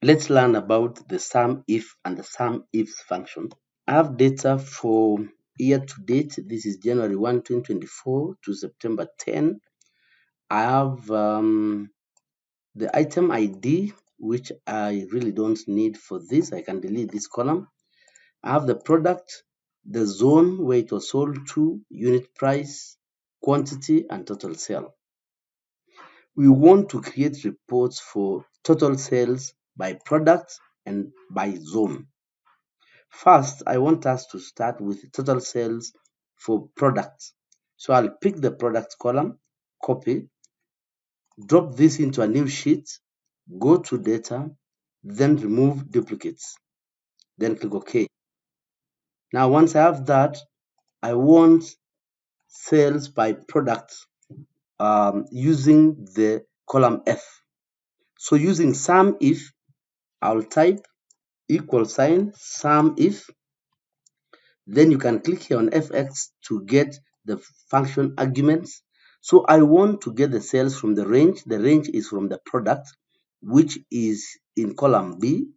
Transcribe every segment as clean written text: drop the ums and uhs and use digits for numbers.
Let's learn about the SUMIF and the SUMIFS function. I have data for year to date. This is January 1, 2024 to September 10. I have the item ID, which I really don't need for this. I can delete this column. I have the product, the zone where it was sold to, unit price, quantity, and total sale. We want to create reports for total sales by product and by zone. First, I want us to start with total sales for products. So I'll pick the product column, copy, drop this into a new sheet, go to data, then remove duplicates, then click OK. Now, once I have that, I want sales by product using the column F. So using SUMIF, I'll type equal sign SUMIF. Then you can click here on FX to get the function arguments. So I want to get the sales from the range. The range is from the product, which is in column B.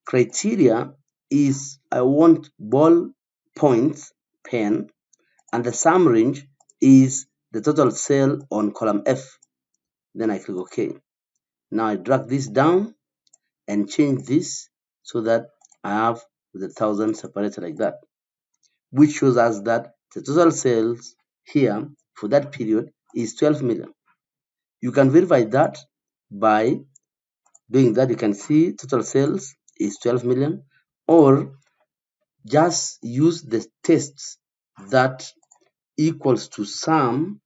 Criteria is I want ball points, pen, and the sum range is the total sale on column F. Then I click OK. Now I drag this down and change this so that I have the 1,000 separated like that, which shows us that the total sales here for that period is 12 million. You can verify that by doing that. You can see total sales is 12 million, or just use the tests that equals to sum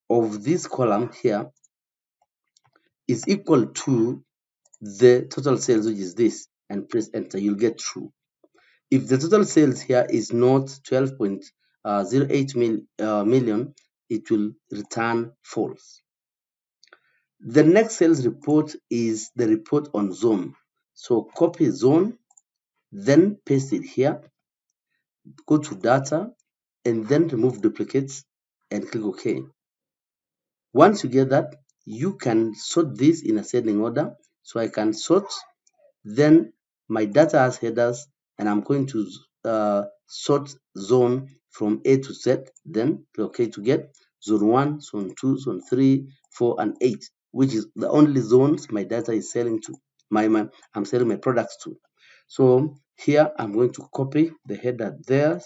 of this column here is equal to the total sales, which is this, and press enter. You'll get true. If the total sales here is not 12.08 million, it will return false. The next sales report is the report on zone. So copy zone, then paste it here, go to data, and then remove duplicates and click OK. Once you get that, you can sort this in ascending order. So I can sort, then my data has headers, and I'm going to sort zone from A to Z, then click OK to get zone 1, zone 2, zone 3, 4, and 8, which is the only zones my data is selling to. I'm selling my products to. So here I'm going to copy the header there,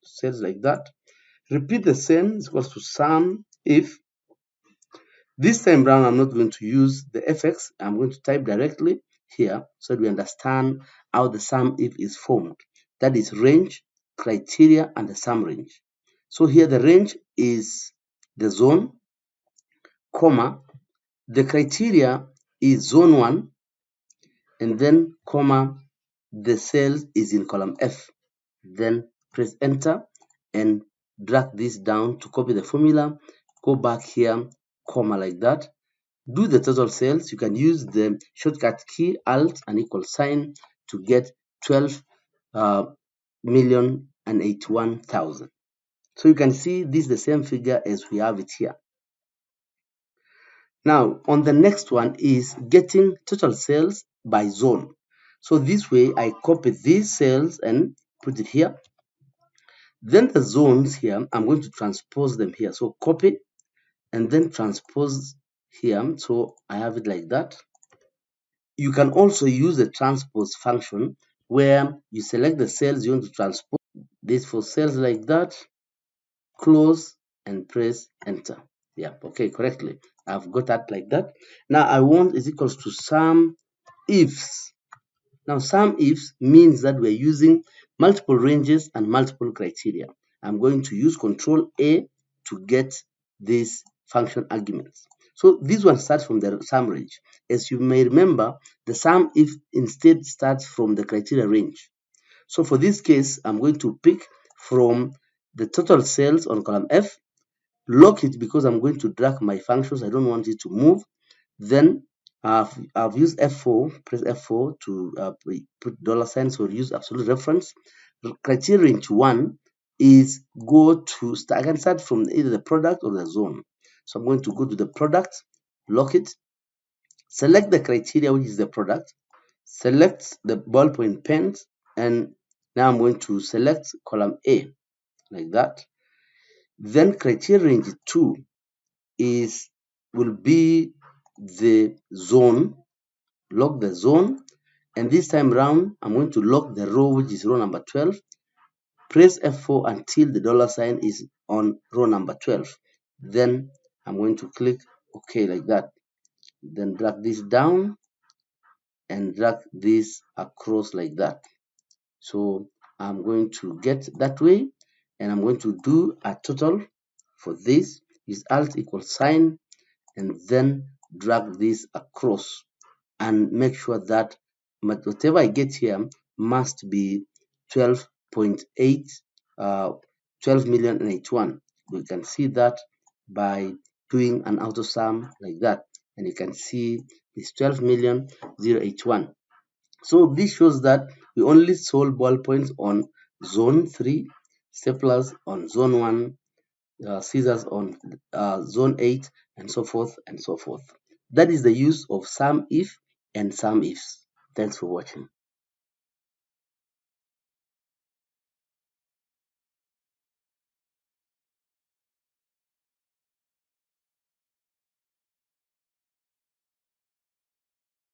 sales like that. Repeat the same, is equals to SUMIF. This time around, I'm not going to use the FX. I'm going to type directly here so that we understand how the SUMIF is formed. That is range, criteria, and the sum range. So here the range is the zone, comma, the criteria is zone 1, and then comma, the sales is in column F. Then press enter and drag this down to copy the formula. Go back here, comma like that. Do the total sales. You can use the shortcut key Alt and equal sign to get 12,081,000. So you can see this is the same figure as we have it here. Now, on the next one is getting total sales by zone. So this way, I copy these cells and put it here. Then the zones here, I'm going to transpose them here. So copy and then transpose here. So I have it like that. You can also use the transpose function where you select the cells you want to transpose. This for cells like that, close and press enter. Yeah, okay, correctly. I've got that like that. Now I want is equals to SUMIFS. Now SUMIFS means that we're using multiple ranges and multiple criteria. I'm going to use Control A to get these function arguments. So this one starts from the sum range. As you may remember, the SUMIF instead starts from the criteria range. So for this case, I'm going to pick from the total sales on column F, lock it because I'm going to drag my functions. I don't want it to move. Then I've used F4, press F4 to put $sign, so use absolute reference. Criteria range 1 is I can start from either the product or the zone. So I'm going to go to the product, lock it, select the criteria, which is the product, select the ballpoint pens, and now I'm going to select column A like that. Then criteria range 2 will be the zone, lock the zone, and this time round I'm going to lock the row, which is row number 12. Press F4 until the $ is on row number 12. Then I'm going to click OK like that. Then drag this down and drag this across like that. So I'm going to get that way, and I'm going to do a total for this. Use Alt equals sign, and then drag this across, and make sure that whatever I get here must be 12.8, 12,081,081. We can see that by doing an auto sum like that, and you can see it's 12,081. So this shows that we only sold ballpoints on zone 3, staplers on zone 1, scissors on zone 8, and so forth and so forth. That is the use of SUMIF and SUMIFS. Thanks for watching.